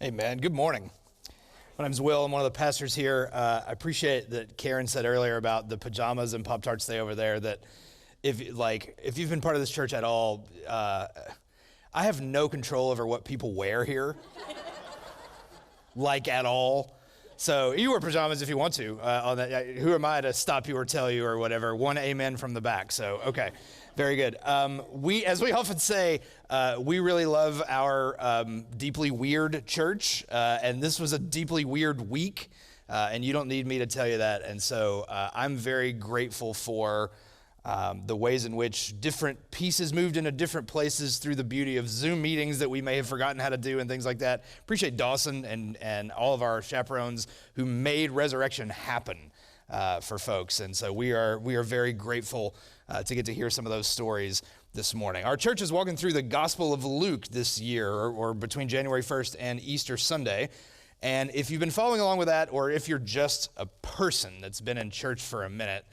Hey, man. Good morning. My name's Will. I'm one of the pastors here. I appreciate that Karen said earlier about the pajamas and Pop-Tarts stay over there, that if you've been part of this church at all, I have no control over what people wear here, like at all. So you wear pajamas if you want to. On that, who am I to stop you or tell you or whatever? One amen from the back. So, okay. Very good. As we often say, we really love our deeply weird church, and this was a deeply weird week, and you don't need me to tell you that. And so I'm very grateful for the ways in which different pieces moved into different places through the beauty of Zoom meetings that we may have forgotten how to do and things like that. Appreciate Dawson and all of our chaperones who made Resurrection happen for folks. And so we are very grateful to get to hear some of those stories this morning. Our church is walking through the Gospel of Luke this year, or between January 1st and Easter Sunday. And if you've been following along with that, or if you're just a person that's been in church for a minute,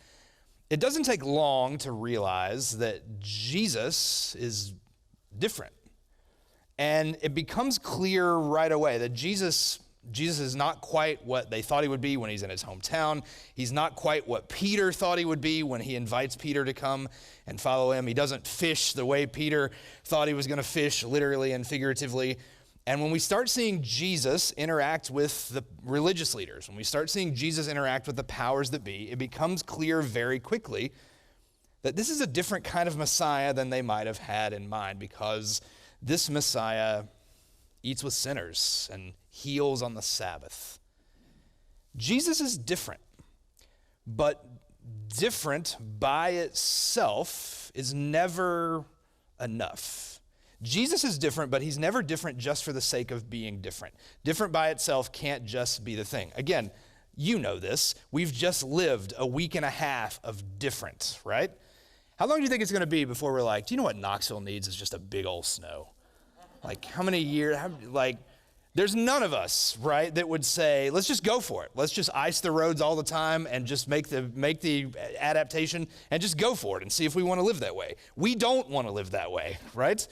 it doesn't take long to realize that Jesus is different. And it becomes clear right away that Jesus is not quite what they thought he would be when he's in his hometown. He's not quite what Peter thought he would be when he invites Peter to come and follow him. He doesn't fish the way Peter thought he was going to fish, literally and figuratively. And when we start seeing Jesus interact with the religious leaders, when we start seeing Jesus interact with the powers that be, it becomes clear very quickly that this is a different kind of Messiah than they might have had in mind, because this Messiah eats with sinners and heals on the Sabbath. Jesus is different, but different by itself is never enough. Jesus is different, but he's never different just for the sake of being different. Different by itself can't just be the thing. Again, you know this. We've just lived a week and a half of different, right? How long do you think it's going to be before we're like, do you know what Knoxville needs is just a big old snow? Like, how many years, there's none of us, right, that would say, let's just go for it. Let's just ice the roads all the time and just make the adaptation and just go for it and see if we want to live that way. We don't want to live that way, right?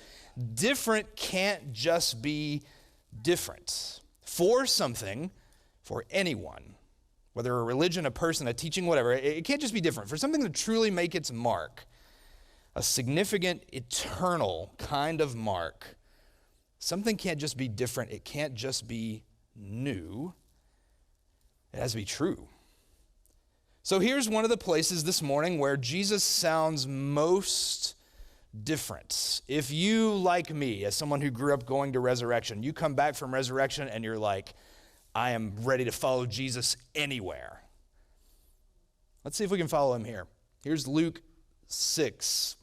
Different can't just be different. For something, for anyone, whether a religion, a person, a teaching, whatever, it can't just be different. For something to truly make its mark, a significant, eternal kind of mark, something can't just be different. It can't just be new. It has to be true. So here's one of the places this morning where Jesus sounds most different. If you, like me, as someone who grew up going to Resurrection, you come back from Resurrection and you're like, I am ready to follow Jesus anywhere. Let's see if we can follow him here. Here's Luke 6.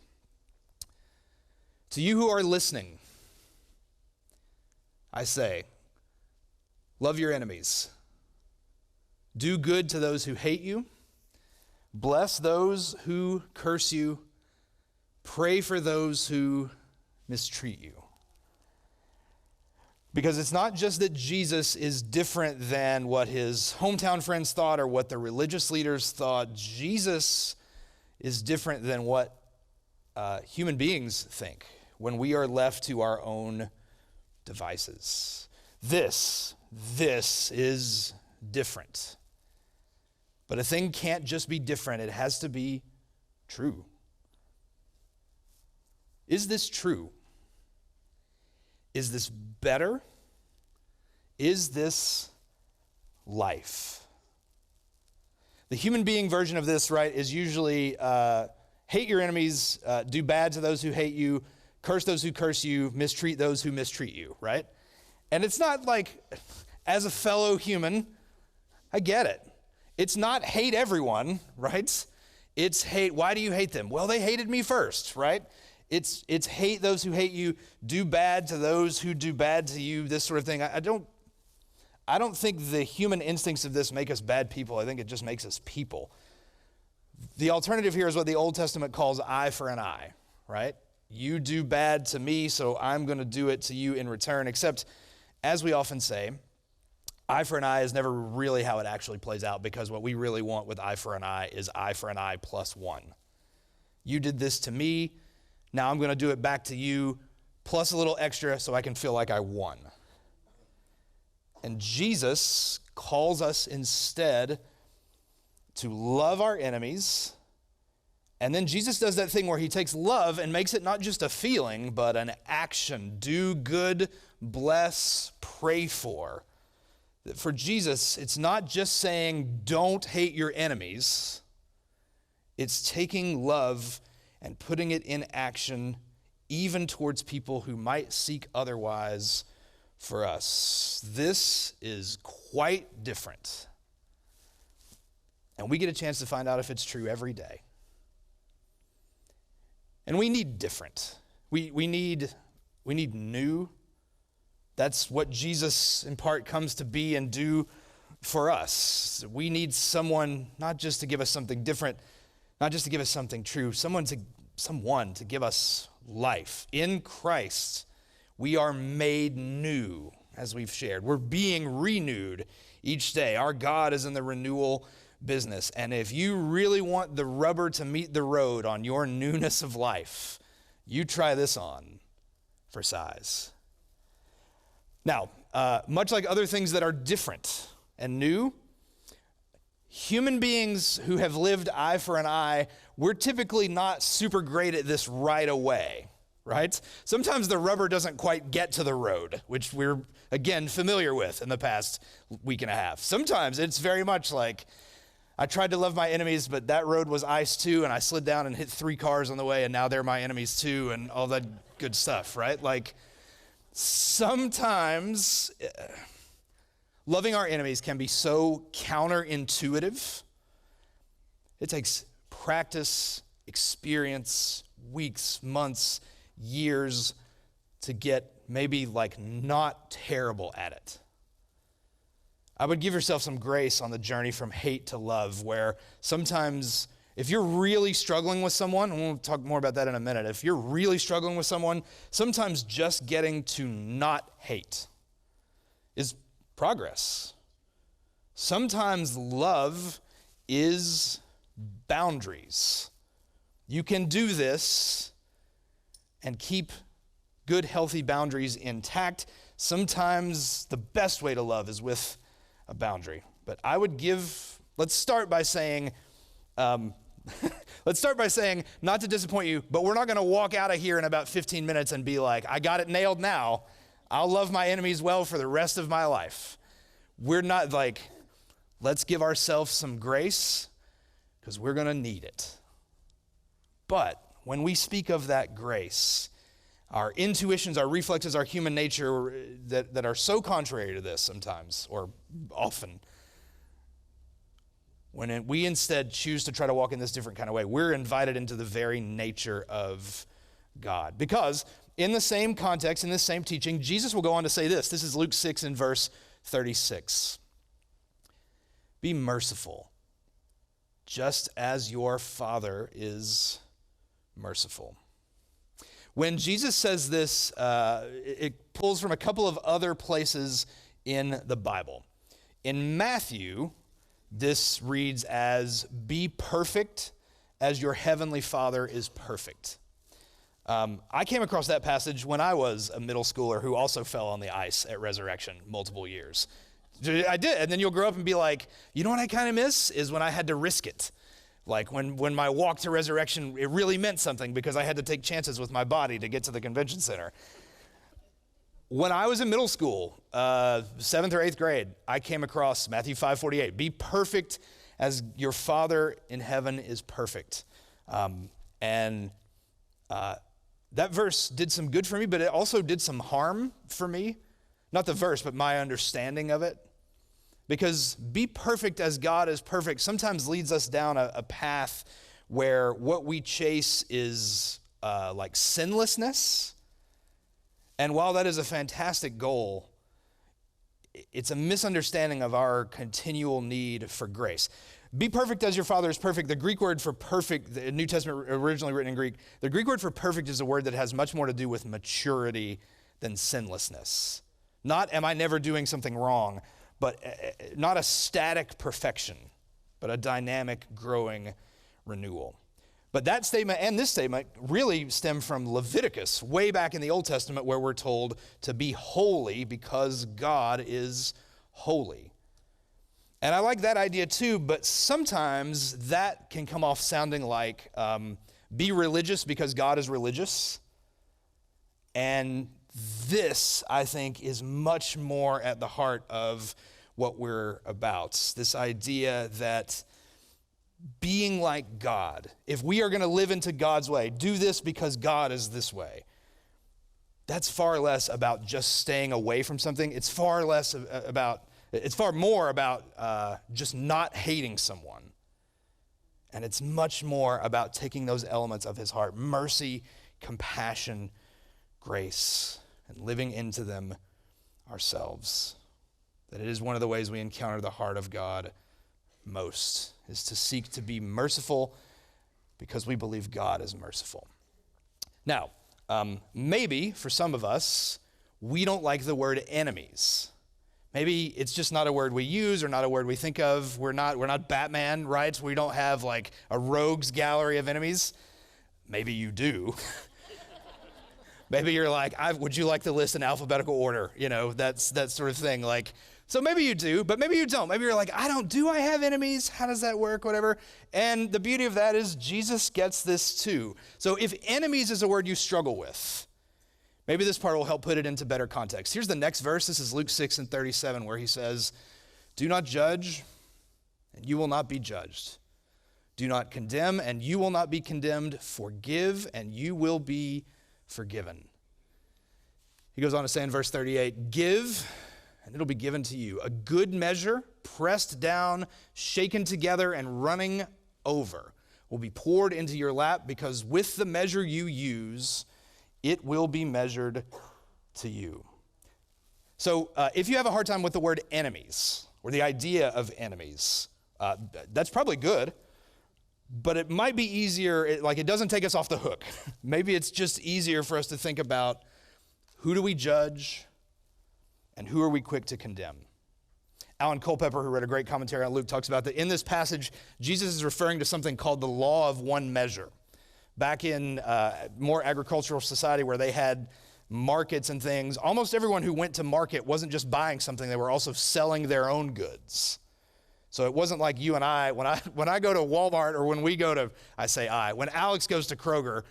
To you who are listening, I say, love your enemies. Do good to those who hate you. Bless those who curse you. Pray for those who mistreat you. Because it's not just that Jesus is different than what his hometown friends thought or what the religious leaders thought. Jesus is different than what human beings think when we are left to our own devices. This is different. But a thing can't just be different. It has to be true. Is this true? Is this better? Is this life? The human being version of this, right, is usually hate your enemies, do bad to those who hate you, curse those who curse you, mistreat those who mistreat you, right? And it's not like, as a fellow human, I get it. It's not hate everyone, right? It's hate, why do you hate them? Well, they hated me first, right? It's hate those who hate you, do bad to those who do bad to you, this sort of thing. I don't think the human instincts of this make us bad people. I think it just makes us people. The alternative here is what the Old Testament calls eye for an eye, right? You do bad to me, so I'm going to do it to you in return. Except, as we often say, eye for an eye is never really how it actually plays out, because what we really want with eye for an eye is eye for an eye plus one. You did this to me, now I'm going to do it back to you plus a little extra so I can feel like I won. And Jesus calls us instead to love our enemies. And then Jesus does that thing where he takes love and makes it not just a feeling, but an action. Do good, bless, pray for. For Jesus, it's not just saying, don't hate your enemies. It's taking love and putting it in action, even towards people who might seek otherwise for us. This is quite different. And we get a chance to find out if it's true every day. And we need different. We need new. That's what Jesus in part comes to be and do for us. We need someone not just to give us something different, not just to give us something true, someone to give us life. In Christ, we are made new, as we've shared. We're being renewed each day. Our God is in the renewal business. And if you really want the rubber to meet the road on your newness of life, you try this on for size. Now, much like other things that are different and new, human beings who have lived eye for an eye, we're typically not super great at this right away, right? Sometimes the rubber doesn't quite get to the road, which we're, again, familiar with in the past week and a half. Sometimes it's very much like, I tried to love my enemies, but that road was ice too, and I slid down and hit 3 cars on the way, and now they're my enemies too, and all that good stuff, right? Like, sometimes loving our enemies can be so counterintuitive. It takes practice, experience, weeks, months, years to get maybe like not terrible at it. I would give yourself some grace on the journey from hate to love, where sometimes if you're really struggling with someone, and we'll talk more about that in a minute, if you're really struggling with someone, sometimes just getting to not hate is progress. Sometimes love is boundaries. You can do this and keep good, healthy boundaries intact. Sometimes the best way to love is with a boundary. But I would let's start by saying, not to disappoint you, but we're not going to walk out of here in about 15 minutes and be like, I got it nailed now. I'll love my enemies well for the rest of my life. We're not like, let's give ourselves some grace because we're going to need it. But when we speak of that grace, our intuitions, our reflexes, our human nature that are so contrary to this sometimes, or often, when we instead choose to try to walk in this different kind of way, we're invited into the very nature of God. Because in the same context, in this same teaching, Jesus will go on to say this. This is Luke 6 in verse 36. Be merciful, just as your Father is merciful. When Jesus says this, it pulls from a couple of other places in the Bible. In Matthew, this reads as, be perfect as your heavenly Father is perfect. I came across that passage when I was a middle schooler who also fell on the ice at Resurrection multiple years. I did, and then you'll grow up and be like, you know what I kind of miss is when I had to risk it. Like when my walk to Resurrection, it really meant something because I had to take chances with my body to get to the convention center. When I was in middle school, 7th or 8th grade, I came across Matthew 5:48. Be perfect as your Father in heaven is perfect. And that verse did some good for me, but it also did some harm for me. Not the verse, but my understanding of it. Because be perfect as God is perfect sometimes leads us down a path where what we chase is like sinlessness. And while that is a fantastic goal, it's a misunderstanding of our continual need for grace. Be perfect as your Father is perfect. The Greek word for perfect, the New Testament originally written in Greek, the Greek word for perfect is a word that has much more to do with maturity than sinlessness. Not am I never doing something wrong, but not a static perfection, but a dynamic, growing renewal. But that statement and this statement really stem from Leviticus, way back in the Old Testament, where we're told to be holy because God is holy. And I like that idea too, but sometimes that can come off sounding like be religious because God is religious. And this, I think, is much more at the heart of what we're about. This idea that being like God, if we are going to live into God's way, do this because God is this way. That's far less about just staying away from something. It's far more about just not hating someone. And it's much more about taking those elements of his heart, mercy, compassion, grace, and living into them ourselves. That it is one of the ways we encounter the heart of God most, is to seek to be merciful because we believe God is merciful. Now, maybe for some of us, we don't like the word enemies. Maybe it's just not a word we use or not a word we think of. We're not Batman, right? We don't have like a rogues gallery of enemies. Maybe you do. Maybe you're like, would you like the list in alphabetical order? You know, that sort of thing. Like, so maybe you do, but maybe you don't. Maybe you're like, do I have enemies? How does that work? Whatever. And the beauty of that is Jesus gets this too. So if enemies is a word you struggle with, maybe this part will help put it into better context. Here's the next verse. This is Luke 6:37, where he says, do not judge, and you will not be judged. Do not condemn, and you will not be condemned. Forgive, and you will be forgiven. He goes on to say in verse 38, give, and it'll be given to you. A good measure, pressed down, shaken together, and running over will be poured into your lap, because with the measure you use, it will be measured to you. So if you have a hard time with the word enemies, or the idea of enemies, that's probably good, but it might be easier, it doesn't take us off the hook. Maybe it's just easier for us to think about, who do we judge, and who are we quick to condemn? Alan Culpepper, who wrote a great commentary on Luke, talks about that in this passage, Jesus is referring to something called the law of one measure. Back in more agricultural society where they had markets and things, almost everyone who went to market wasn't just buying something, they were also selling their own goods. So it wasn't like you and I, when I go to Walmart, or when Alex goes to Kroger,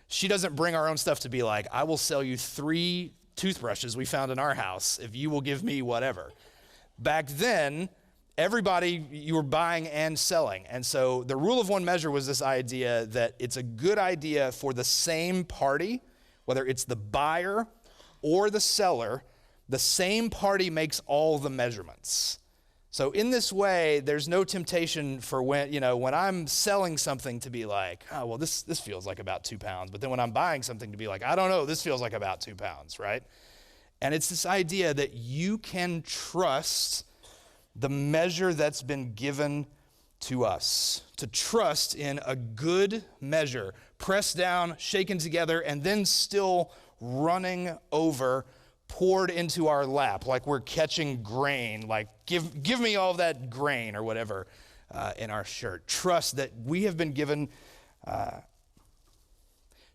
she doesn't bring our own stuff to be like, I will sell you 3 toothbrushes we found in our house if you will give me whatever. Back then, everybody, you were buying and selling. And so the rule of one measure was this idea that it's a good idea for the same party, whether it's the buyer or the seller, the same party makes all the measurements. So in this way, there's no temptation for when I'm selling something to be like, oh, well, this feels like about 2 pounds. But then when I'm buying something to be like, I don't know, this feels like about 2 pounds, right? And it's this idea that you can trust the measure that's been given to us, to trust in a good measure, pressed down, shaken together, and then still running over, poured into our lap, like we're catching grain, like give me all of that grain or whatever in our shirt. Trust that we have been given,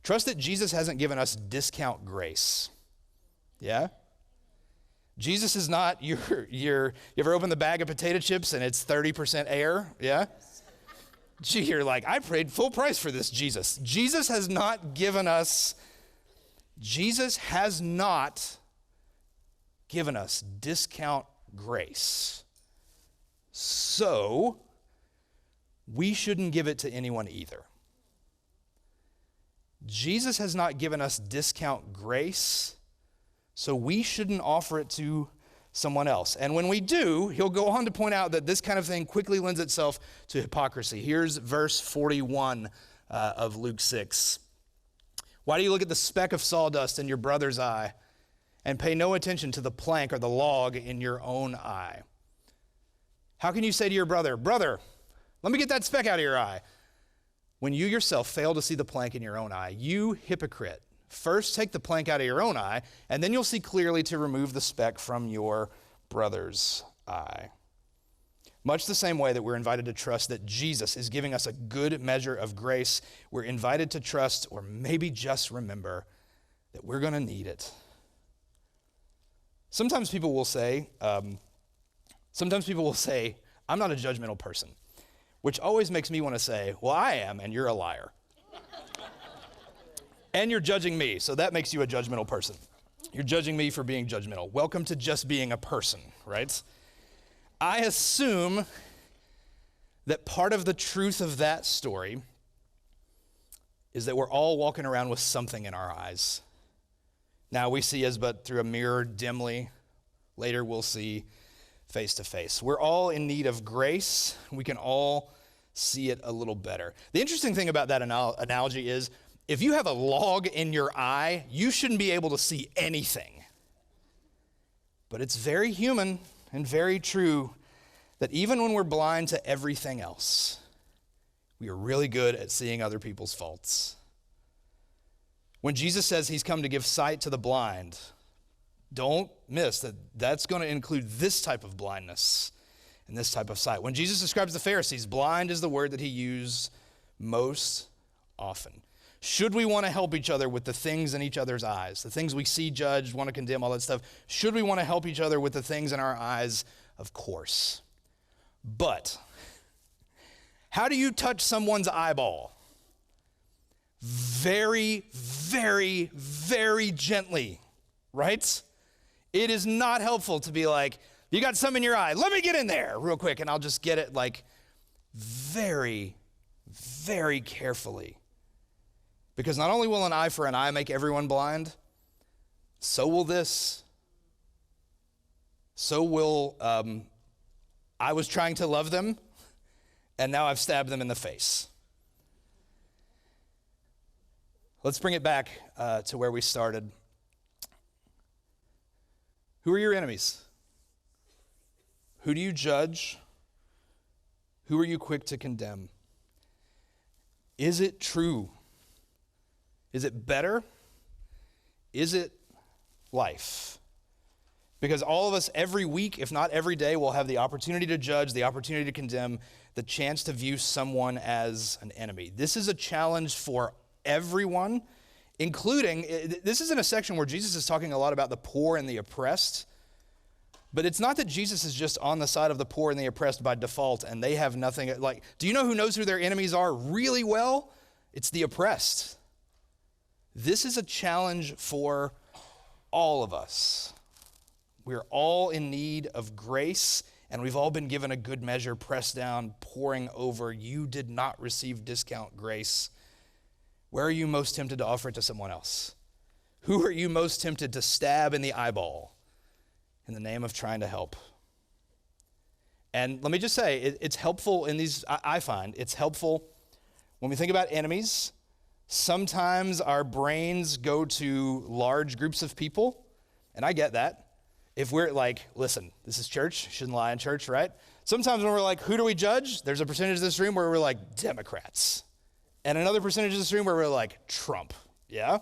trust that Jesus hasn't given us discount grace. Yeah? Jesus is not you ever open the bag of potato chips and it's 30% air? Yeah? Gee, you're like, I paid full price for this, Jesus. Jesus has not given us discount grace. So, we shouldn't give it to anyone either. Jesus has not given us discount grace, so we shouldn't offer it to someone else. And when we do, he'll go on to point out that this kind of thing quickly lends itself to hypocrisy. Here's verse 41 of Luke 6. Why do you look at the speck of sawdust in your brother's eye and pay no attention to the plank or the log in your own eye? How can you say to your brother, brother, let me get that speck out of your eye, when you yourself fail to see the plank in your own eye? You hypocrite. First take the plank out of your own eye, and then you'll see clearly to remove the speck from your brother's eye. Much the same way that we're invited to trust that Jesus is giving us a good measure of grace, we're invited to trust, or maybe just remember, that we're going to need it. Sometimes people will say, Sometimes people will say, I'm not a judgmental person, which always makes me want to say, well, I am, and you're a liar. And you're judging me, so that makes you a judgmental person. You're judging me for being judgmental. Welcome to just being a person, right? I assume that part of the truth of that story is that we're all walking around with something in our eyes. Now we see as but through a mirror dimly. Later we'll see face to face. We're all in need of grace. We can all see it a little better. The interesting thing about that analogy is if you have a log in your eye, you shouldn't be able to see anything. But it's very human and very true that even when we're blind to everything else, we are really good at seeing other people's faults. When Jesus says he's come to give sight to the blind, don't miss that that's going to include this type of blindness and this type of sight. When Jesus describes the Pharisees, blind is the word that he used most often. Should we want to help each other with the things in each other's eyes, the things we see, judge, want to condemn, all that stuff? Should we want to help each other with the things in our eyes? Of course. But how do you touch someone's eyeball? Very, very, very gently, right? It is not helpful to be like, you got some in your eye, let me get in there real quick, and I'll just get it like very, very carefully. Because not only will an eye for an eye make everyone blind, so will this. So will, I was trying to love them, and now I've stabbed them in the face. Let's bring it back to where we started. Who are your enemies? Who do you judge? Who are you quick to condemn? Is it true? Is it better? Is it life? Because all of us every week, if not every day, will have the opportunity to judge, the opportunity to condemn, the chance to view someone as an enemy. This is a challenge for everyone, including, this is in a section where Jesus is talking a lot about the poor and the oppressed, but it's not that Jesus is just on the side of the poor and the oppressed by default and they have nothing, like, do you know who knows who their enemies are really well? It's the oppressed. This is a challenge for all of us. We're all in need of grace, and we've all been given a good measure, pressed down, pouring over. You did not receive discount grace. Where are you most tempted to offer it to someone else? Who are you most tempted to stab in the eyeball in the name of trying to help? And let me just say, it's helpful in these, I find it's helpful when we think about enemies. Sometimes our brains go to large groups of people, and I get that. If we're like, listen, this is church, shouldn't lie in church, right? Sometimes when we're like, who do we judge? There's a percentage of this room where we're like, Democrats. And another percentage of this room where we're like, Trump, yeah?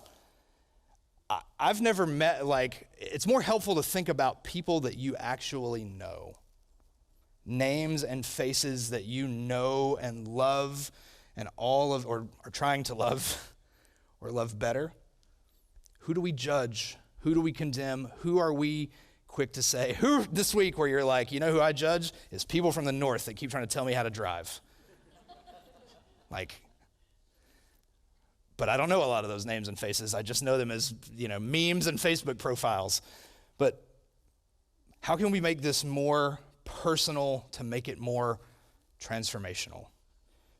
I've never met, like, it's more helpful to think about people that you actually know. Names and faces that you know and love and all of, or are trying to love or love better. Who do we judge? Who do we condemn? Who are we quick to say? Who this week where you're like, you know who I judge? Is people from the north that keep trying to tell me how to drive. Like, but I don't know a lot of those names and faces. I just know them as, memes and Facebook profiles. But how can we make this more personal to make it more transformational?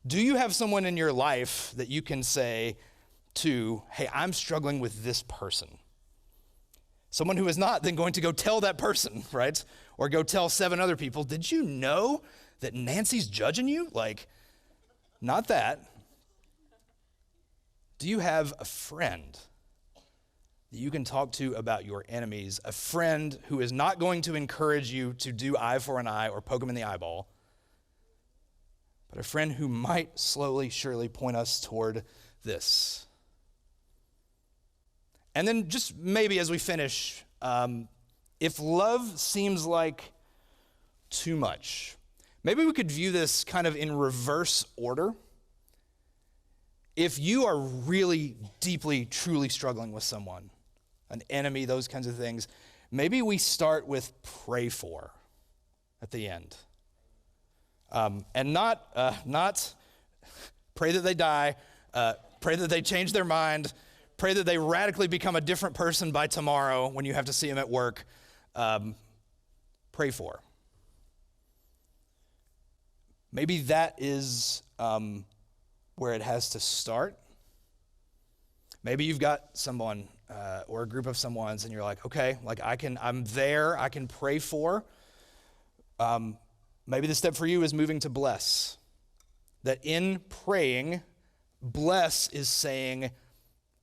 Do you have someone in your life that you can say to, hey, I'm struggling with this person? Someone who is not then going to go tell that person, right? Or go tell 7 other people, did you know that Nancy's judging you? Like, not that. Do you have a friend that you can talk to about your enemies? A friend who is not going to encourage you to do eye for an eye or poke them in the eyeball, but a friend who might slowly, surely point us toward this. And then just maybe as we finish, if love seems like too much, maybe we could view this kind of in reverse order. If you are really deeply, truly struggling with someone, an enemy, those kinds of things, maybe we start with pray for. at the end. And not pray that they die, pray that they change their mind, pray that they radically become a different person by tomorrow when you have to see them at work. Pray for. Maybe that is where it has to start. Maybe you've got someone or a group of someones and you're like, okay, like I'm there, I can pray for. Maybe the step for you is moving to bless. That in praying, bless is saying,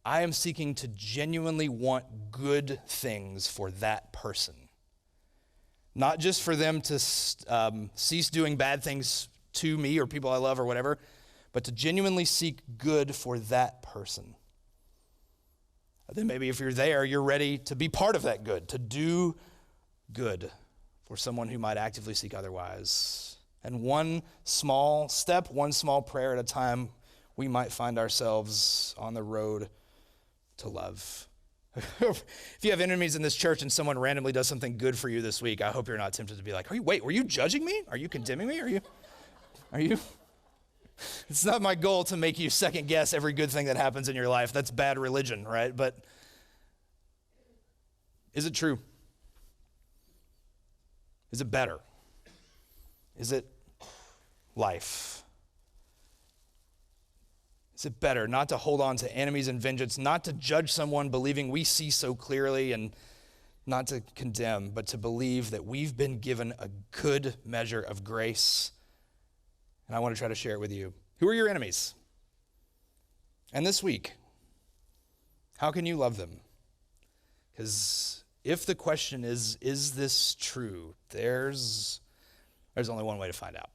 I am seeking to genuinely want good things for that person. Not just for them to cease doing bad things to me or people I love or whatever, but to genuinely seek good for that person. Then maybe if you're there, you're ready to be part of that good, to do good for someone who might actively seek otherwise. And one small step, one small prayer at a time, we might find ourselves on the road to love. If you have enemies in this church and someone randomly does something good for you this week, I hope you're not tempted to be like, wait, were you judging me? Are you condemning me? Are you? It's not my goal to make you second guess every good thing that happens in your life. That's bad religion, right? But is it true? Is it better? Is it life? Is it better not to hold on to enemies and vengeance, not to judge someone believing we see so clearly and not to condemn, but to believe that we've been given a good measure of grace? And I want to try to share it with you. Who are your enemies? And this week, how can you love them? Because if the question is this true, there's only one way to find out.